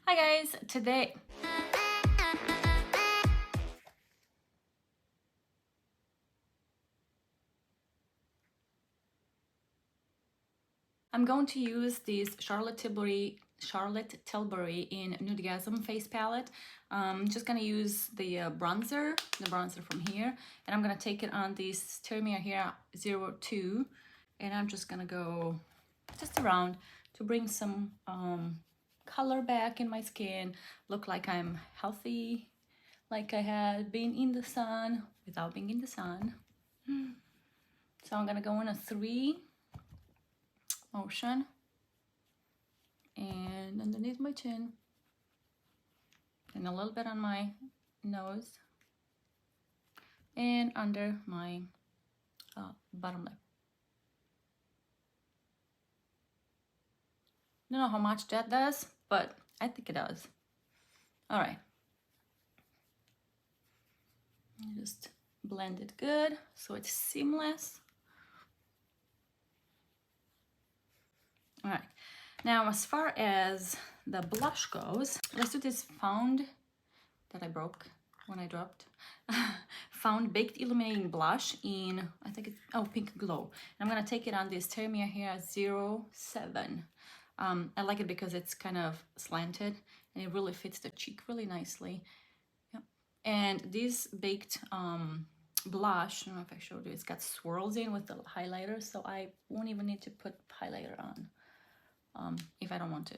Hi guys, today I'm going to use this Charlotte Tilbury in NudeGasm face palette. Just gonna use the bronzer from here, and I'm gonna take it on this Teri Miyahira 02, and I'm just gonna go just around to bring some color back in my skin, look like I'm healthy, like I had been in the sun without being in the sun. So I'm gonna go in a 3 motion and underneath my chin and a little bit on my nose and under my bottom lip. I don't know how much that does, but I think it does. All right. Just blend it good so it's seamless. All right. Now, as far as the blush goes, let's do this Found that I broke when I dropped. Found Baked Illuminating Blush in, I think it's, Pink Glow. And I'm gonna take it on this Teri Miyahira 07. I like it because it's kind of slanted and it really fits the cheek really nicely. Yep. And this baked blush, I don't know if I showed you, it's got swirls in with the highlighter, so I won't even need to put highlighter on if I don't want to.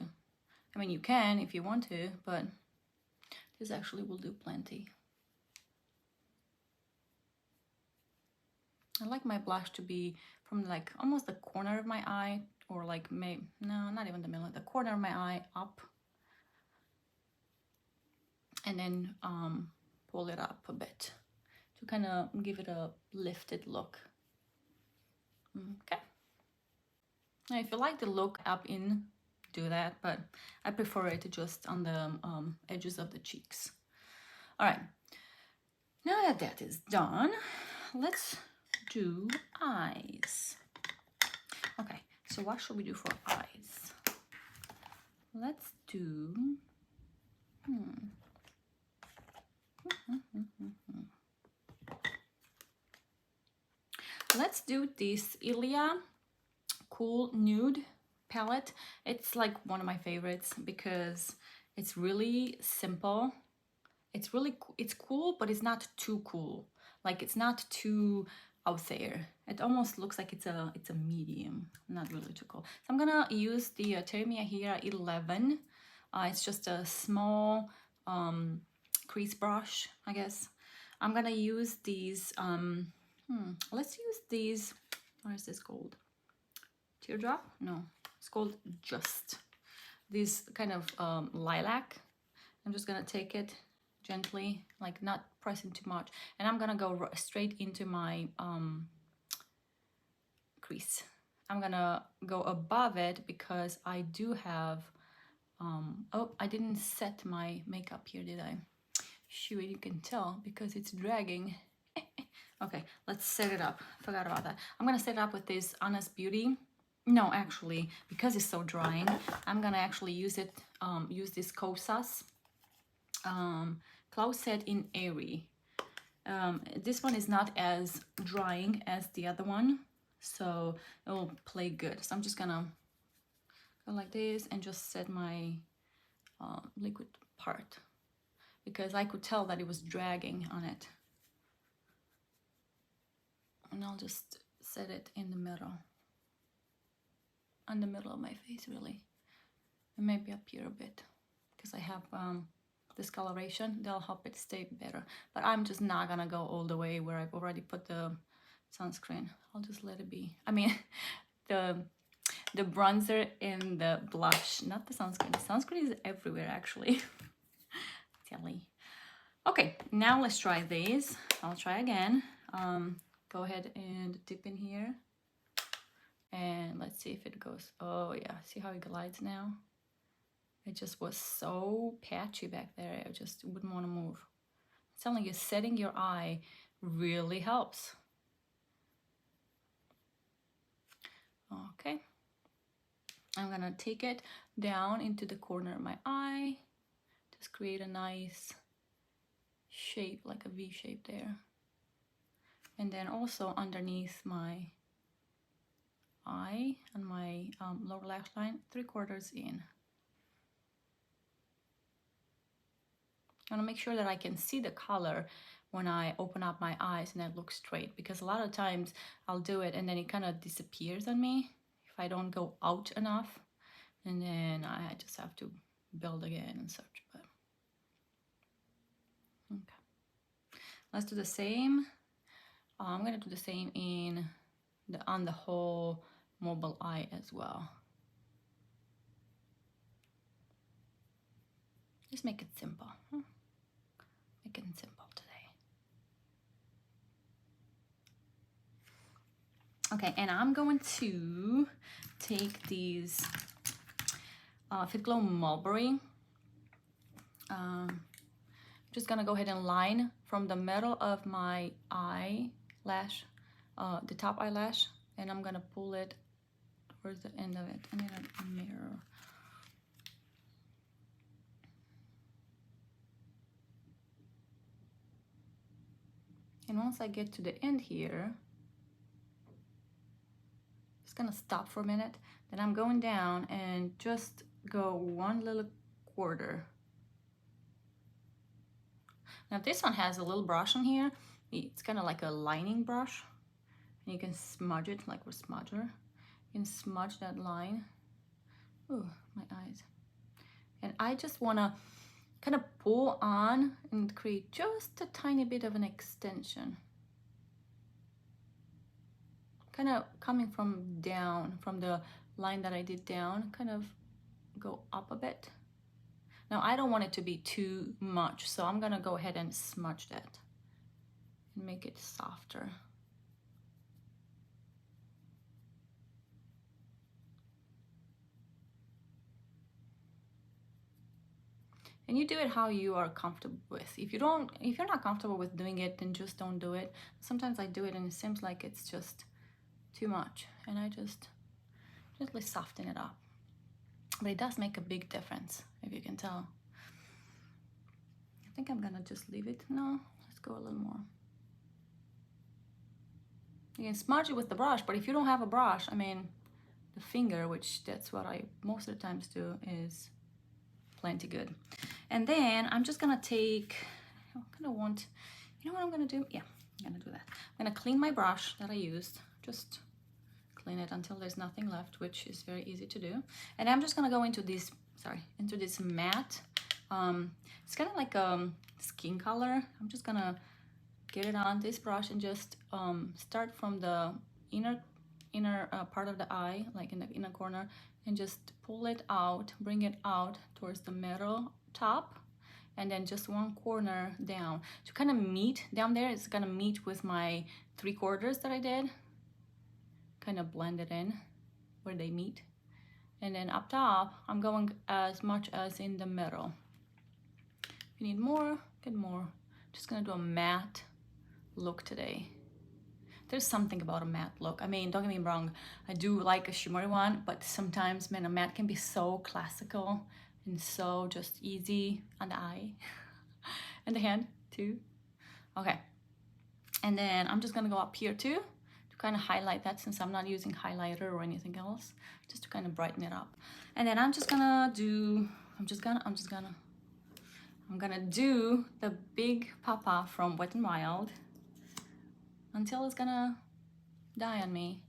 I mean, you can if you want to, but this actually will do plenty. I like my blush to be from like almost the corner of my eye, or like maybe, no, not even the middle, the corner of my eye up. And then pull it up a bit to kind of give it a lifted look. Okay. Now, if you like the look up in, do that, but I prefer it just on the edges of the cheeks. All right. Now that that is done, let's do eyes. Okay, so what should we do for eyes? Let's do let's do this Ilia Cool Nude palette. It's like one of my favorites because it's really simple. It's cool, but it's not too cool. Like, it's not too out there. It almost looks like it's a medium, not really too cool. So I'm gonna use the Teri Miyahira 11. It's just a small crease brush, I guess. I'm gonna use these. Let's use these. What is this called? Teardrop? No, it's called Just. This kind of lilac. I'm just gonna take it gently, like not pressing too much, and I'm gonna go straight into my crease. I'm gonna go above it because I do have oh, I didn't set my makeup here, did I? Shoot, you can tell because it's dragging. Okay, let's set it up. Forgot about that. I'm gonna set it up with this Honest Beauty. No, actually, because it's so drying, I'm gonna actually use it. Use this Kosas Cloud Set in Airy. This one is not as drying as the other one, so it will play good. So I'm just gonna go like this and just set my liquid part because I could tell that it was dragging on it. And I'll just set it in the middle. On the middle of my face, really. And maybe up here a bit because I have discoloration. They'll help it stay better, but I'm just not gonna go all the way where I've already put the sunscreen. I'll just let it be. I mean, the bronzer and the blush, not the sunscreen. The sunscreen is everywhere, actually. Telly. Okay, now let's try these. I'll try again. Go ahead and dip in here, and let's see if it goes. Oh yeah, see how it glides now? It just was so patchy back there. I just wouldn't want to move. It's telling you, setting your eye really helps. Okay. I'm gonna take it down into the corner of my eye Let's create a nice shape, like a V shape there. And then also underneath my eye and my lower lash line, 3/4 in. I want to make sure that I can see the color when I open up my eyes and it looks straight, because a lot of times I'll do it and then it kind of disappears on me if I don't go out enough, and then I just have to build again and such. But okay, let's do the same. I'm gonna do the same on the whole mobile eye as well. Just make it simple. Make it simple today. Okay, and I'm going to take these Fitglow Mulberry. Just gonna go ahead and line from the middle of my eyelash, the top eyelash, and I'm gonna pull it towards the end of it. I need a mirror. And once I get to the end here, just gonna stop for a minute. Then I'm going down and just go 1 little quarter. Now this one has a little brush on here. It's kind of like a lining brush. And you can smudge it like with smudger. You can smudge that line. Ooh, my eyes. And I just wanna kind of pull on and create just a tiny bit of an extension. Kind of coming from down, from the line that I did down, kind of go up a bit. Now I don't want it to be too much, so I'm gonna go ahead and smudge that and make it softer. And you do it how you are comfortable with. If you're not comfortable with doing it, then just don't do it. Sometimes I do it and it seems like it's just too much, and I just gently soften it up. But it does make a big difference, if you can tell. I think I'm gonna just leave it. No, let's go a little more. You can smudge it with the brush, but if you don't have a brush, I mean, the finger, which that's what I most of the times do, is plenty good. And then I'm just gonna take, I kind of want, you know what I'm gonna do? Yeah, I'm gonna do that. I'm gonna clean my brush that I used, just clean it until there's nothing left, which is very easy to do. And I'm just gonna go into this, into this matte. It's kind of like a skin color. I'm just gonna get it on this brush and just start from the inner part of the eye, like in the inner corner, and just pull it out, bring it out towards the middle top, and then just 1 corner down to kind of meet down there. It's gonna meet with my 3/4 that I did, kind of blend it in where they meet. And then up top, I'm going as much as in the middle. If you need more, get more. Just gonna do a matte look today. There's something about a matte look. I mean, don't get me wrong, I do like a shimmery one, but sometimes, man, a matte can be so classical and so just easy on the eye and the hand too. Okay, and then I'm just gonna go up here too to kind of highlight that, since I'm not using highlighter or anything else, just to kind of brighten it up. And then I'm gonna do the big Poppa from Wet n Wild until it's gonna die on me.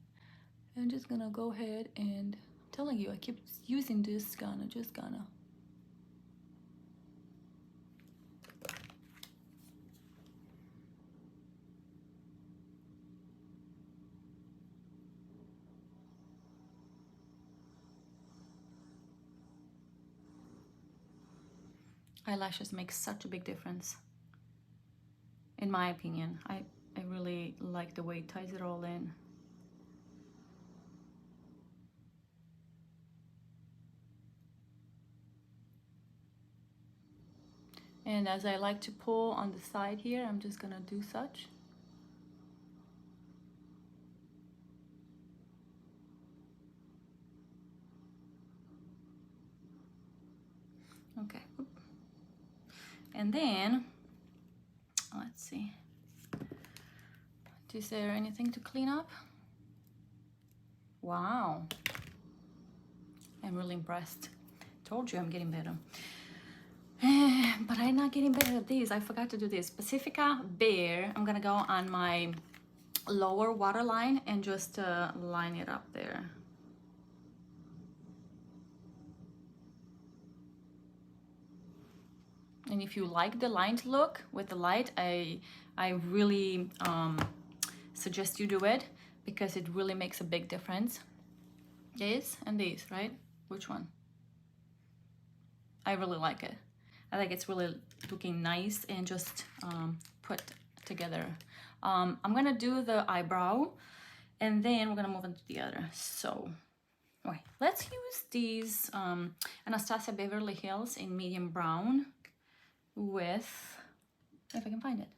I'm just gonna go ahead and, I'm telling you, I keep using this, just gonna. Eyelashes make such a big difference, in my opinion. I really like the way it ties it all in. And as I like to pull on the side here, I'm just gonna do such. Okay. And then, let's see, is there anything to clean up? Wow, I'm really impressed. Told you I'm getting better. But I'm not getting better at this. I forgot to do this. Pacifica Bare. I'm gonna go on my lower waterline and just line it up there. And if you like the lined look with the light, I really suggest you do it, because it really makes a big difference. This and this, right? Which one? I really like it. I think it's really looking nice and just put together. I'm gonna do the eyebrow, and then we're gonna move into the other. So, okay, let's use these Anastasia Beverly Hills in medium brown with, if I can find it.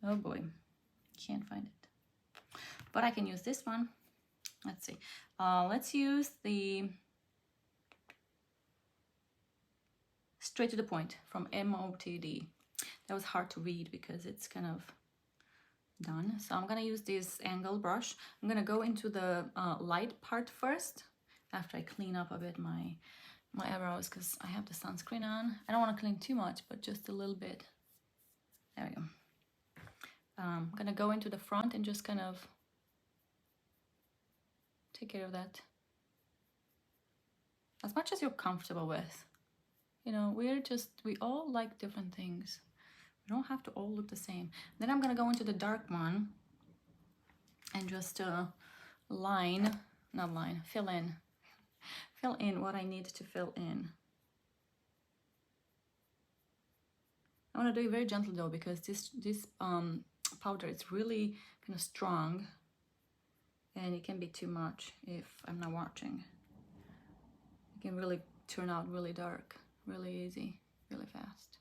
Oh boy, can't find it. But I can use this one. Let's see. Let's use the Straight to the Point from MOTD. That was hard to read because it's kind of done. So I'm gonna use this angle brush. I'm gonna go into the light part first after I clean up a bit my eyebrows, because I have the sunscreen on. I don't want to clean too much, but just a little bit. There we go. I'm gonna go into the front and just kind of take care of that as much as you're comfortable with. You know, we all like different things. We don't have to all look the same. Then I'm gonna go into the dark one and just fill in what I need to fill in. I want to do it very gently though, because this powder is really kind of strong, and it can be too much if I'm not watching. It can really turn out really dark, really easy, really fast.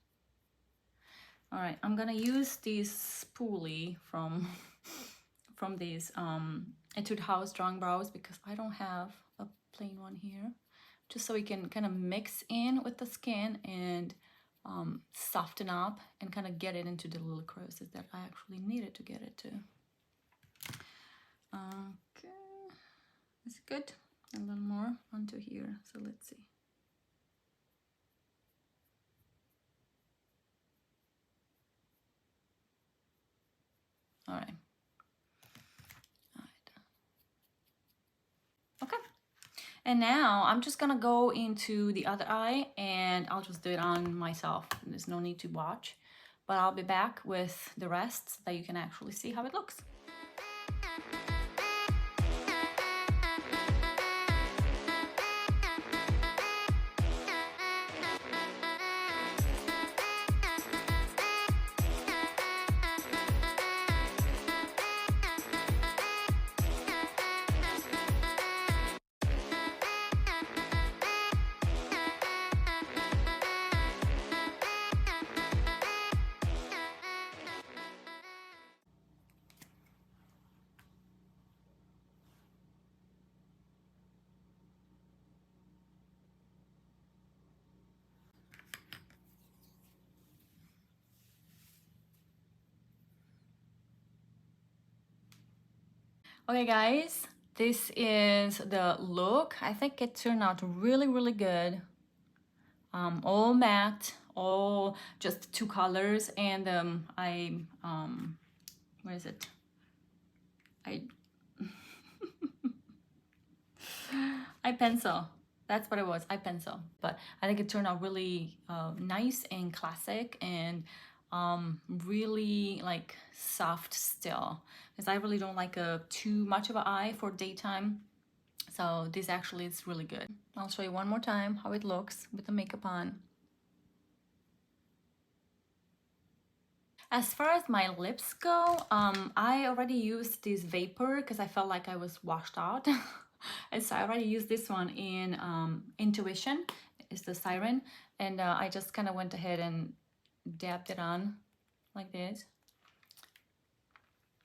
All right, I'm gonna use this spoolie from these Etude House Strong Brows, because I don't have a plain one here, just so we can kind of mix in with the skin and soften up and kind of get it into the little crevices that I actually needed to get it to. Okay, is it good? A little more onto here, so let's see. All right. Okay. And now I'm just gonna go into the other eye, and I'll just do it on myself. There's no need to watch, but I'll be back with the rest so that you can actually see how it looks. Okay guys, this is the look. I think it turned out really, really good. All matte, all just two colors, and what is it? I pencil. That's what it was, I pencil. But I think it turned out really nice and classic, and really like soft still, because I really don't like too much of an eye for daytime. So this actually is really good. I'll show you one more time how it looks with the makeup on. As far as my lips go, I already used this Vapour because I felt like I was washed out. And so I already used this one in Intuition. It's the Siren. And I just kind of went ahead and dabbed it on like this.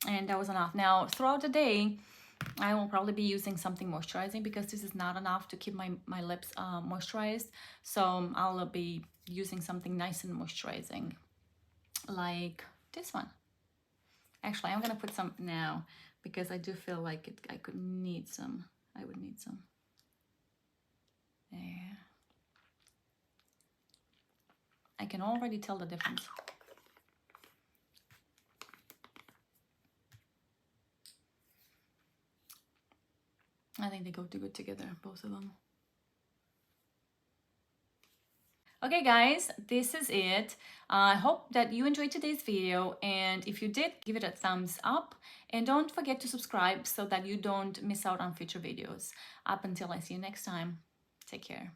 And that was enough. Now, throughout the day, I will probably be using something moisturizing because this is not enough to keep my lips moisturized. So I'll be using something nice and moisturizing, like this one. Actually, I'm gonna put some now because I do feel like I would need some. There. I can already tell the difference. I think they go too good together, both of them. Okay guys, this is it. I hope that you enjoyed today's video, and if you did, give it a thumbs up and don't forget to subscribe so that you don't miss out on future videos. Up until I see you next time, take care.